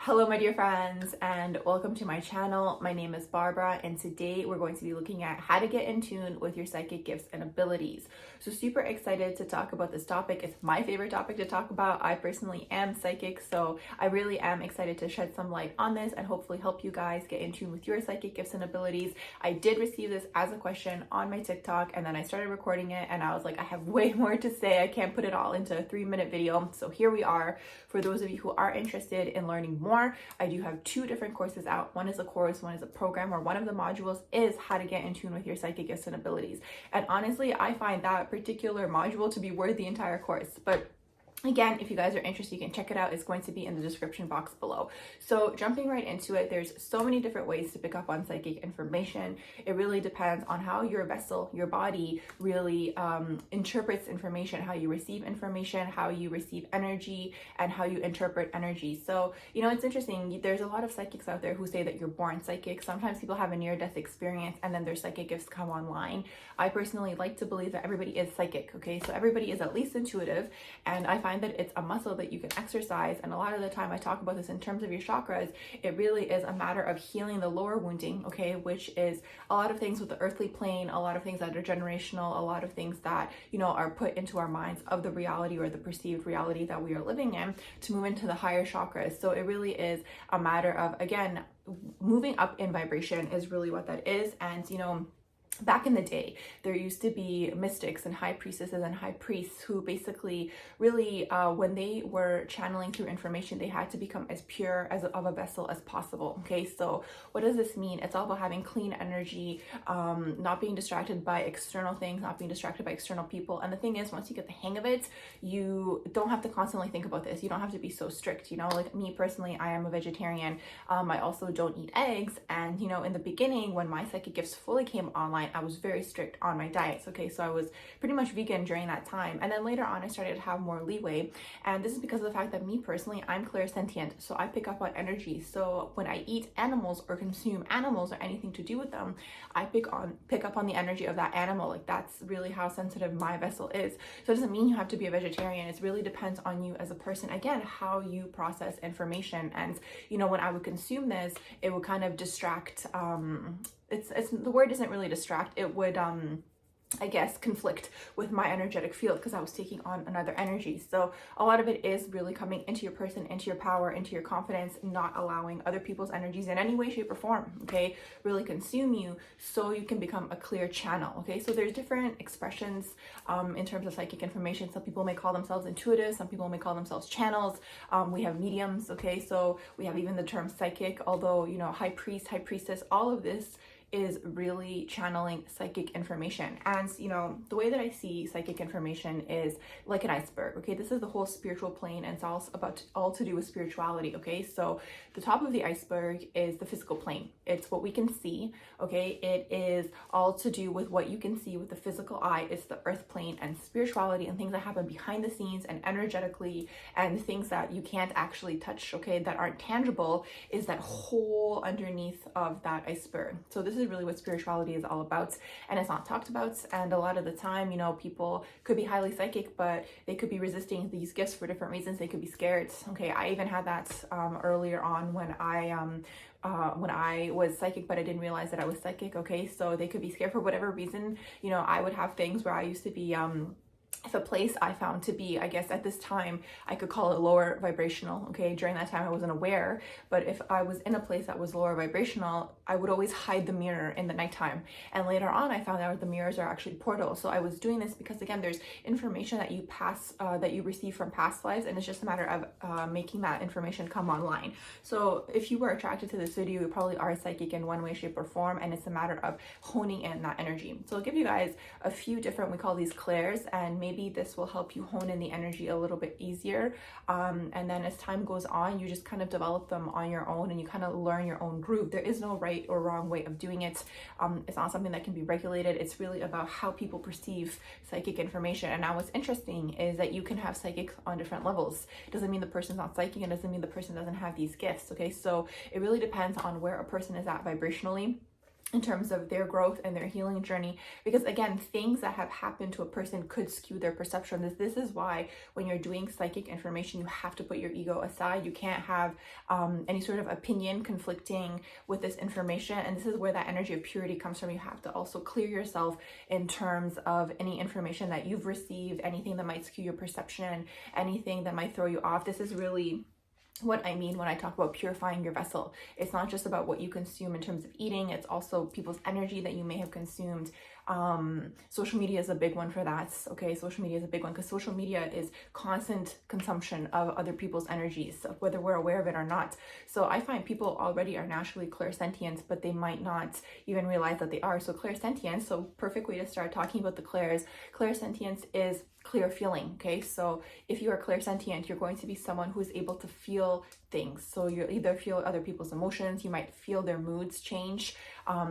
Hello my dear friends, and welcome to my channel. My name is Barbara, and today we're going to be looking at how to get in tune with your psychic gifts and abilities. So super excited to talk about this topic. It's my favorite topic to talk about. I personally am psychic, so I really am excited to shed some light on this and hopefully help you guys get in tune with your psychic gifts and abilities. I did receive this as a question on my TikTok, and then I started recording it, and I was like, I have way more to say. I can't put it all into a 3-minute video. So here we are. For those of you who are interested in learning more, I do have 2 different courses out. One is a course, one is a program, where one of the modules is how to get in tune with your psychic gifts and abilities. And honestly, I find that particular module to be worth the entire course. But again, if you guys are interested, you can check it out. It's going to be in the description box below. So jumping right into it, there's so many different ways to pick up on psychic information. It really depends on how your vessel, your body really interprets information, how you receive information, how you receive energy, and how you interpret energy. So, you know, it's interesting. There's a lot of psychics out there who say that you're born psychic. Sometimes people have a near-death experience and then their psychic gifts come online. I personally like to believe that everybody is psychic, okay? So everybody is at least intuitive, and I find that it's a muscle that you can exercise. And a lot of the time I talk about this in terms of your chakras. It really is a matter of healing the lower wounding, okay, which is a lot of things with the earthly plane, a lot of things that are generational, a lot of things that, you know, are put into our minds of the reality or the perceived reality that we are living in to move into the higher chakras. So it really is a matter of, again, moving up in vibration is really what that is. And, you know, back in the day, there used to be mystics and high priestesses and high priests who basically really, when they were channeling through information, they had to become as pure of a vessel as possible. Okay, so what does this mean? It's all about having clean energy, not being distracted by external things, not being distracted by external people. And the thing is, once you get the hang of it, you don't have to constantly think about this. You don't have to be so strict. You know, like me personally, I am a vegetarian. I also don't eat eggs. And, you know, in the beginning, when my psychic gifts fully came online, I was very strict on my diets. Okay, so I was pretty much vegan during that time, and then later on I started to have more leeway. And this is because of the fact that me personally, I'm clairsentient, so I pick up on energy. So when I eat animals or consume animals or anything to do with them, I pick up on the energy of that animal. Like, that's really how sensitive my vessel is. So it doesn't mean you have to be a vegetarian. It really depends on you as a person, again, how you process information. And, you know, when I would consume this, it would kind of distract, it's the word isn't really distract, it would I guess conflict with my energetic field, because I was taking on another energy. So a lot of it is really coming into your person, into your power, into your confidence, not allowing other people's energies in any way, shape, or form, okay, really consume you, so you can become a clear channel. Okay, so there's different expressions in terms of psychic information. Some people may call themselves intuitive, some people may call themselves channels. We have mediums, okay, so we have even the term psychic, although, you know, high priest, high priestess, all of this is really channeling psychic information. And, you know, the way that I see psychic information is like an iceberg. Okay, this is the whole spiritual plane, and it's all to do with spirituality. Okay, so the top of the iceberg is the physical plane. It's what we can see. Okay, it is all to do with what you can see with the physical eye. It's the earth plane, and spirituality and things that happen behind the scenes and energetically, and things that you can't actually touch, okay, that aren't tangible, is that whole underneath of that iceberg. So this is really what spirituality is all about, and it's not talked about. And a lot of the time, you know, people could be highly psychic, but they could be resisting these gifts for different reasons. They could be scared. Okay, I even had that earlier on when I was psychic, but I didn't realize that I was psychic. Okay, so they could be scared for whatever reason. You know, I would have things where I used to be if a place I found to be, I guess at this time, I could call it lower vibrational, okay? During that time, I wasn't aware, but if I was in a place that was lower vibrational, I would always hide the mirror in the nighttime. And later on, I found out the mirrors are actually portals. So I was doing this because, again, there's information that you that you receive from past lives, and it's just a matter of making that information come online. So if you were attracted to this video, you probably are psychic in one way, shape, or form, and it's a matter of honing in that energy. So I'll give you guys a few different, we call these clairs, and maybe this will help you hone in the energy a little bit easier. And then as time goes on, you just kind of develop them on your own, and you kind of learn your own groove. There is no right or wrong way of doing it. It's not something that can be regulated. It's really about how people perceive psychic information. And now what's interesting is that you can have psychics on different levels. It doesn't mean the person's not psychic, and it doesn't mean the person doesn't have these gifts. Okay, so it really depends on where a person is at vibrationally. in terms of their growth and their healing journey, because again, things that have happened to a person could skew their perception. This is why when you're doing psychic information, you have to put your ego aside. You can't have any sort of opinion conflicting with this information, and this is where that energy of purity comes from. You have to also clear yourself in terms of any information that you've received, anything that might skew your perception, anything that might throw you off. This is really what I mean when I talk about purifying your vessel. It's not just about what you consume in terms of eating, it's also people's energy that you may have consumed. Social media is a big one for that. Okay, social media is a big one because social media is constant consumption of other people's energies, whether we're aware of it or not. So I find people already are naturally clairsentient, but they might not even realize that they are. So clairsentience, so perfect way to start talking about the clairs. Clairsentience is clear feeling. Okay, so if you are clairsentient, you're going to be someone who is able to feel things. So you either feel other people's emotions, you might feel their moods change,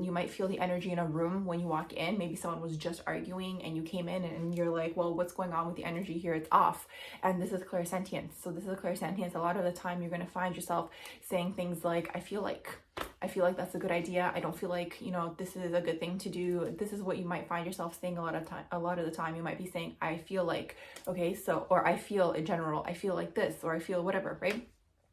you might feel the energy in a room when you walk in. Maybe someone was just arguing and you came in and you're like, well, what's going on with the energy here? It's off. And this is clairsentience. So this is clairsentience. A lot of the time you're going to find yourself saying things like, I feel like that's a good idea. I don't feel like, this is a good thing to do. This is what you might find yourself saying a lot of the time. You might be saying, I feel like, okay, so, or I feel in general, I feel like this, or I feel whatever, right?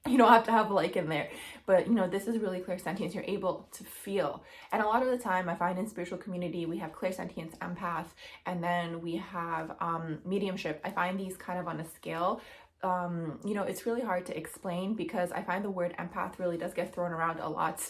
You don't have to have like in there, but this is really clairsentience. You're able to feel. And a lot of the time I find in spiritual community, we have clairsentience, empath, and then we have mediumship. I find these kind of on a scale. It's really hard to explain because I find the word empath really does get thrown around a lot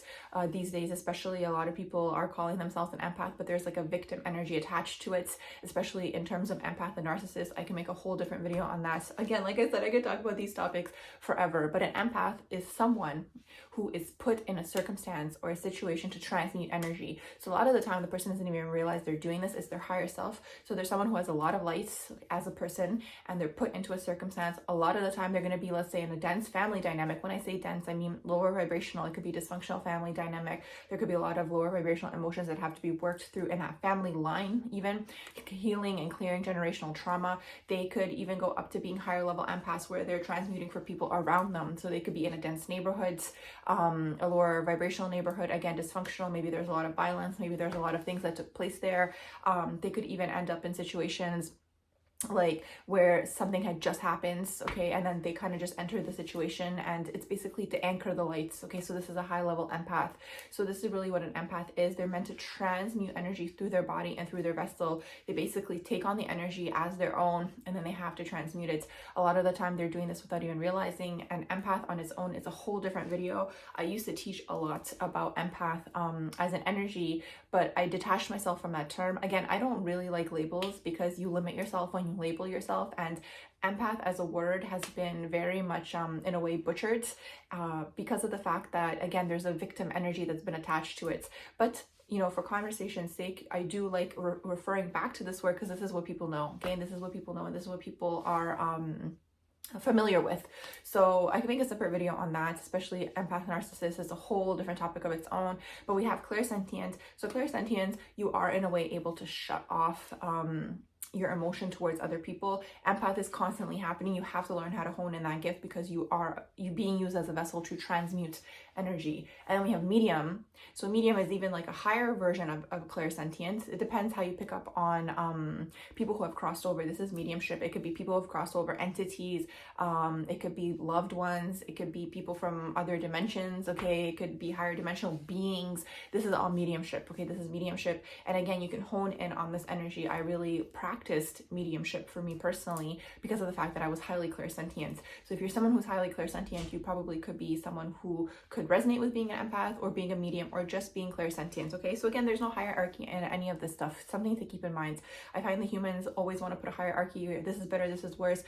these days, especially a lot of people are calling themselves an empath, but there's like a victim energy attached to it, especially in terms of empath and narcissist. I can make a whole different video on that. Again, like I said, I could talk about these topics forever, but an empath is someone who is put in a circumstance or a situation to transmute energy. So a lot of the time the person doesn't even realize they're doing this. It's their higher self. So there's someone who has a lot of lights as a person and they're put into a circumstance. A lot of the time they're going to be, let's say, in a dense family dynamic. When I say dense, I mean lower vibrational. It could be dysfunctional family dynamic. There could be a lot of lower vibrational emotions that have to be worked through in that family line, even healing and clearing generational trauma. They could even go up to being higher level empaths where they're transmuting for people around them. So they could be in a dense neighborhood, a lower vibrational neighborhood, again, dysfunctional. Maybe there's a lot of violence. Maybe there's a lot of things that took place there. They could even end up in situations like where something had just happened, okay, and then they kind of just enter the situation, and it's basically to anchor the lights. Okay, so this is a high level empath. So this is really what an empath is. They're meant to transmute energy through their body and through their vessel. They basically take on the energy as their own, and then they have to transmute it. A lot of the time they're doing this without even realizing. An empath on its own is a whole different video. I used to teach a lot about empath as an energy, but I detached myself from that term. Again, I don't really like labels because you limit yourself when you label yourself, and empath as a word has been very much in a way butchered because of the fact that, again, there's a victim energy that's been attached to it. But for conversation's sake, I do like referring back to this word because this is what people know. Okay, and this is what people know, and this is what people are familiar with. So I can make a separate video on that, especially empath narcissist is a whole different topic of its own. But we have clairsentient. So clairsentience, you are in a way able to shut off your emotion towards other people. Empath is constantly happening. You have to learn how to hone in that gift because you being used as a vessel to transmute energy. And then we have medium. So medium is even like a higher version of clairsentience. It depends how you pick up on people who have crossed over. This is mediumship. It could be people who have crossed over entities. It could be loved ones. It could be people from other dimensions. Okay, it could be higher dimensional beings. This is all mediumship. Okay, this is mediumship. And again, you can hone in on this energy. I really practiced mediumship for me personally because of the fact that I was highly clairsentient. So if you're someone who's highly clairsentient, you probably could be someone who could resonate with being an empath or being a medium or just being clairsentient. Okay, so again, there's no hierarchy in any of this stuff. Something to keep in mind. I find the humans always want to put a hierarchy. This is better, this is worse.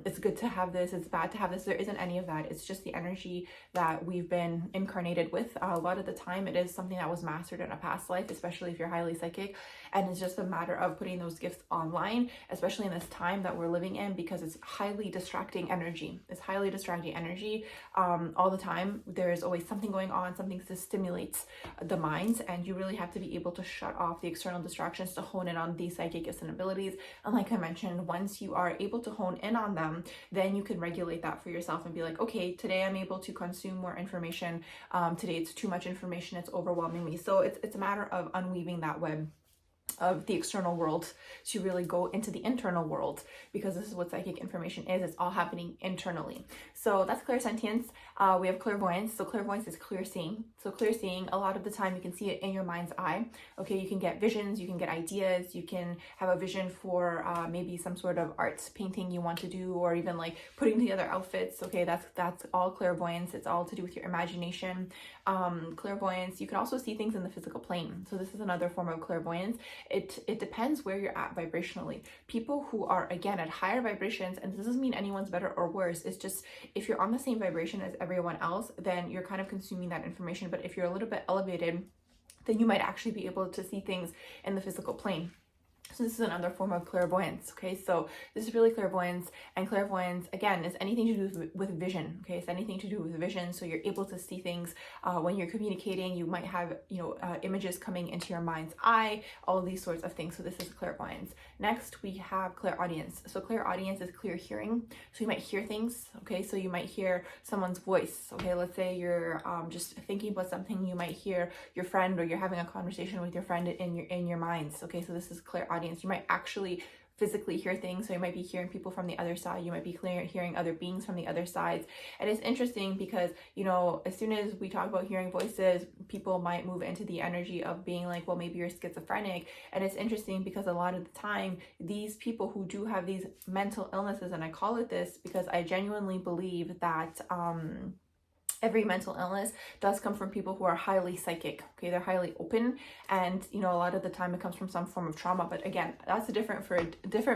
It's good to have this, it's bad to have this. There isn't any of that. It's just the energy that we've been incarnated with. A lot of the time it is something that was mastered in a past life, especially if you're highly psychic, and it's just a matter of putting those gifts online, especially in this time that we're living in, because it's highly distracting energy. It's highly distracting energy all the time. There's always something going on, something to stimulate the minds, and you really have to be able to shut off the external distractions to hone in on these psychic gifts and abilities. And like I mentioned, once you are able to hone in on them, then you can regulate that for yourself and be like, okay, today I'm able to consume more information. Today it's too much information, it's overwhelming me. So it's a matter of unweaving that web of the external world to really go into the internal world, because this is what psychic information is. It's all happening internally. So that's clairsentience. We have clairvoyance. So clairvoyance is clear seeing. So clear seeing, a lot of the time you can see it in your mind's eye. Okay, you can get visions, you can get ideas, you can have a vision for maybe some sort of art painting you want to do, or even like putting together outfits. Okay, that's all clairvoyance. It's all to do with your imagination. Clairvoyance, you can also see things in the physical plane. So this is another form of clairvoyance. It depends where you're at vibrationally. People who are, again, at higher vibrations, and this doesn't mean anyone's better or worse, it's just if you're on the same vibration as everyone else, then you're kind of consuming that information. But if you're a little bit elevated, then you might actually be able to see things in the physical plane. So this is another form of clairvoyance. Okay, so this is really clairvoyance, and clairvoyance, again, is anything to do with vision. Okay, it's anything to do with vision. So you're able to see things when you're communicating. You might have, images coming into your mind's eye, all of these sorts of things. So this is clairvoyance. Next, we have clairaudience. So clairaudience is clear hearing. So you might hear things. Okay, so you might hear someone's voice. Okay, let's say you're just thinking about something. You might hear your friend, or you're having a conversation with your friend in your minds. Okay, so this is clairaudience. You might actually physically hear things. So you might be hearing people from the other side. You might be hearing other beings from the other sides. And it's interesting because, as soon as we talk about hearing voices, people might move into the energy of being like, well, maybe you're schizophrenic. And it's interesting because a lot of the time, these people who do have these mental illnesses, and I call it this because I genuinely believe that, every mental illness does come from people who are highly psychic. Okay, they're highly open, and a lot of the time it comes from some form of trauma. But again, that's a different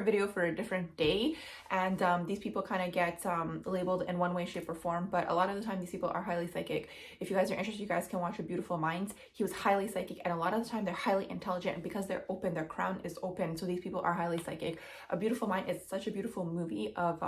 video for a different day. And these people kind of get labeled in one way, shape, or form. But a lot of the time, these people are highly psychic. If you guys are interested, you guys can watch A Beautiful Mind. He was highly psychic, and a lot of the time they're highly intelligent, and because they're open, their crown is open. So these people are highly psychic. A Beautiful Mind is such a beautiful movie of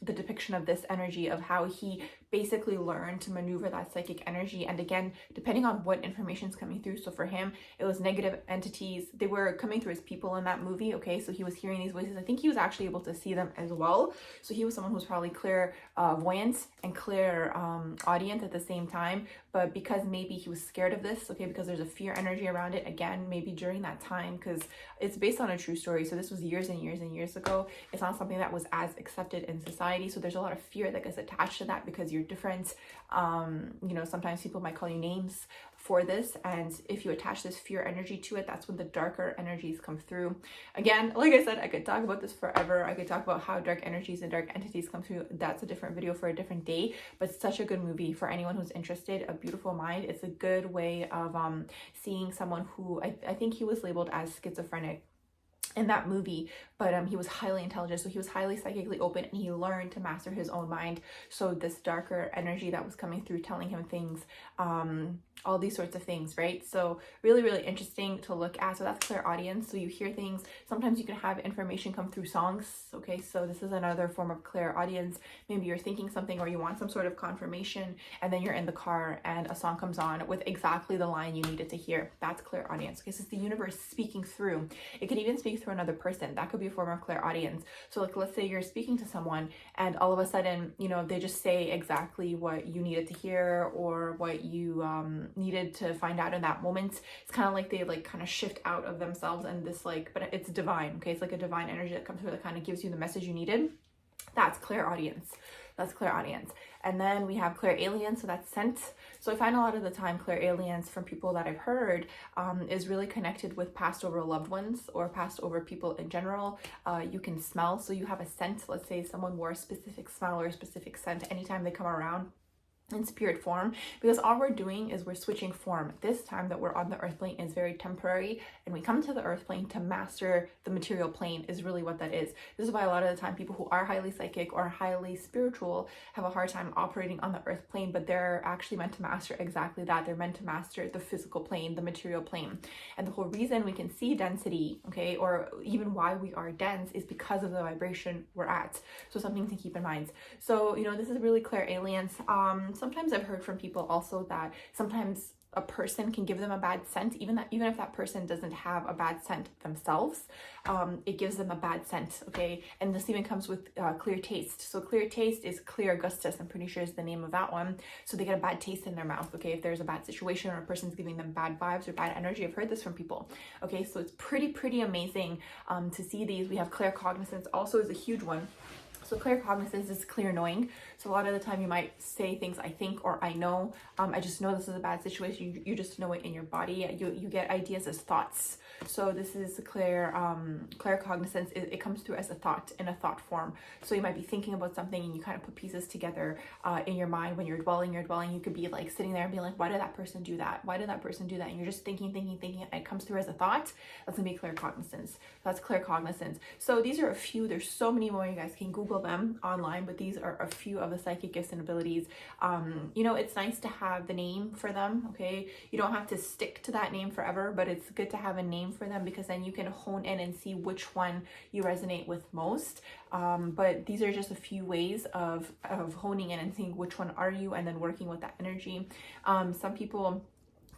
the depiction of this energy, of how he basically learned to maneuver that psychic energy. And again, depending on what information is coming through. So for him, it was negative entities. They were coming through as people in that movie. Okay, so he was hearing these voices. I think he was actually able to see them as well. So he was someone who was probably clairvoyant and clairaudient at the same time. But because maybe he was scared of this, okay, because there's a fear energy around it, again, maybe during that time, because it's based on a true story. So this was years and years and years ago. It's not something that was as accepted in society. So there's a lot of fear that gets attached to that because you're different. Sometimes people might call you names for this, and if you attach this fear energy to it, that's when the darker energies come through. Again, like I said, I could talk about this forever. I could talk about how dark energies and dark entities come through. That's a different video for a different day, but it's such a good movie for anyone who's interested. A Beautiful Mind. It's a good way of seeing someone who I think he was labeled as schizophrenic in that movie, but he was highly intelligent. So he was highly psychically open, and he learned to master his own mind. So this darker energy that was coming through, telling him things, all these sorts of things, right? So really, really interesting to look at. So that's clairaudience. So you hear things. Sometimes you can have information come through songs. Okay, so this is another form of clairaudience. Maybe you're thinking something, or you want some sort of confirmation, and then you're in the car and a song comes on with exactly the line you needed to hear. That's clairaudience. Okay, so it's the universe speaking through. It could even speak through another person. That could be a form of clairaudience. So like, let's say you're speaking to someone, and all of a sudden, they just say exactly what you needed to hear, or what you needed to find out in that moment. It's kind of like they kind of shift out of themselves, and this but it's divine. Okay, it's like a divine energy that comes through that kind of gives you the message you needed. That's clairaudience. That's clairaudience. And then we have clairalience, so that's scent. So I find a lot of the time clairalience from people that I've heard is really connected with passed over loved ones, or passed over people in general. You can smell, so you have a scent. Let's say someone wore a specific smell or a specific scent anytime they come around. in spirit form, because all we're doing is we're switching form. This time that we're on the earth plane is very temporary, and we come to the earth plane to master the material plane is really what that is. This is why a lot of the time people who are highly psychic or highly spiritual have a hard time operating on the earth plane, but they're actually meant to master exactly that. They're meant to master the physical plane, the material plane. And the whole reason we can see density, okay, or even why we are dense, is because of the vibration we're at. So something to keep in mind. So, you know, this is really clairalience. Sometimes I've heard from people also that sometimes a person can give them a bad scent, even if that person doesn't have a bad scent themselves, it gives them a bad scent, okay? And this even comes with clear taste. So clear taste is clear Augustus, I'm pretty sure is the name of that one. So they get a bad taste in their mouth, okay? If there's a bad situation or a person's giving them bad vibes or bad energy, I've heard this from people, okay? So it's pretty amazing to see these. We have claircognizance also is a huge one. So claircognizance is clear knowing. So a lot of the time you might say things, I think, or I know. I just know this is a bad situation. You just know it in your body. You get ideas as thoughts. So this is claircognizance. It comes through as a thought, in a thought form. So you might be thinking about something and you kind of put pieces together in your mind. When you're dwelling. You could be like sitting there and being like, why did that person do that? Why did that person do that? And you're just thinking, and it comes through as a thought. That's gonna be claircognizance. That's claircognizance. So these are a few. There's so many more. You guys can Google them online, but these are a few of the psychic gifts and abilities. You know, it's nice to have the name for them, okay? You don't have to stick to that name forever, but it's good to have a name for them, because then you can hone in and see which one you resonate with most. But these are just a few ways of honing in and seeing which one are you, and then working with that energy. Some people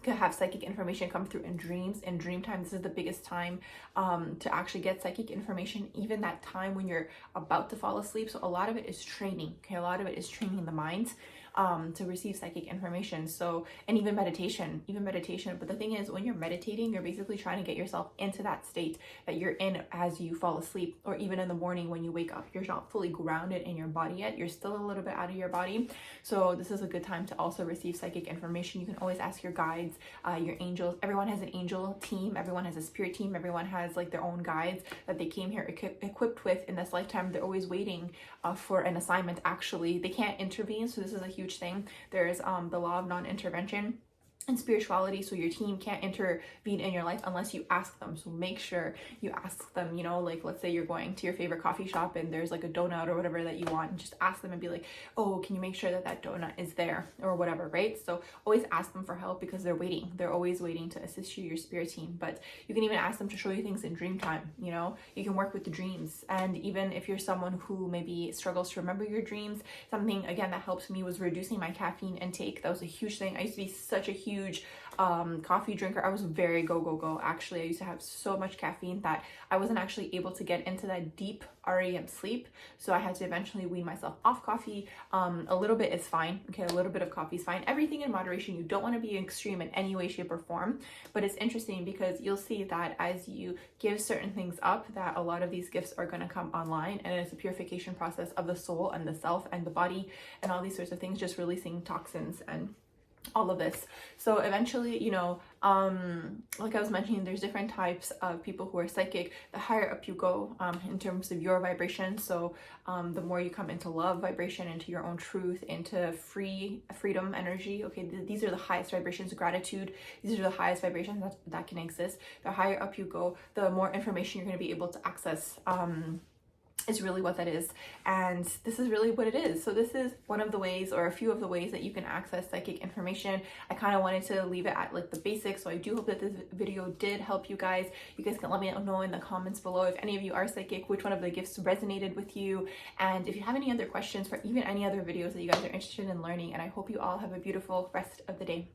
could have psychic information come through in dreams. In dream time, this is the biggest time to actually get psychic information, even that time when you're about to fall asleep. So a lot of it is training, okay? A lot of it is training the mind to receive psychic information. So, and even meditation. But the thing is, when you're meditating, you're basically trying to get yourself into that state that you're in as you fall asleep, or even in the morning when you wake up. You're not fully grounded in your body yet. You're still a little bit out of your body. So this is a good time to also receive psychic information. You can always ask your guides, your angels. Everyone has an angel team. Everyone has a spirit team. Everyone has like their own guides that they came here equipped with in this lifetime. They're always waiting for an assignment. Actually, they can't intervene. So this is a huge thing. There's the law of non-intervention and spirituality. So your team can't intervene in your life unless you ask them. So make sure you ask them, you know, like let's say you're going to your favorite coffee shop and there's like a donut or whatever that you want, and just ask them and be like, oh, can you make sure that that donut is there, or whatever, right? So always ask them for help, because they're waiting. They're always waiting to assist you, your spirit team. But you can even ask them to show you things in dream time, you know, you can work with the dreams. And even if you're someone who maybe struggles to remember your dreams, something again that helps me was reducing my caffeine intake. That was a huge thing. I used to be such a huge coffee drinker. I was very go. Actually, I used to have so much caffeine that I wasn't actually able to get into that deep REM sleep. So I had to eventually wean myself off coffee. A little bit is fine. Okay, a little bit of coffee is fine. Everything in moderation. You don't want to be extreme in any way, shape, or form. But it's interesting because you'll see that as you give certain things up, that a lot of these gifts are going to come online, and it's a purification process of the soul and the self and the body and all these sorts of things, just releasing toxins and all of this. So eventually, you know, like I was mentioning, there's different types of people who are psychic. The higher up you go in terms of your vibration, so the more you come into love vibration, into your own truth, into freedom energy, okay, these are the highest vibrations. Gratitude, these are the highest vibrations that can exist. The higher up you go, the more information you're going to be able to access is really what that is. And this is really what it is. So this is one of the ways, or a few of the ways, that you can access psychic information. I kind of wanted to leave it at like the basics. So I do hope that this video did help you guys. You guys can let me know in the comments below if any of you are psychic, which one of the gifts resonated with you. And if you have any other questions for even any other videos that you guys are interested in learning. And I hope you all have a beautiful rest of the day.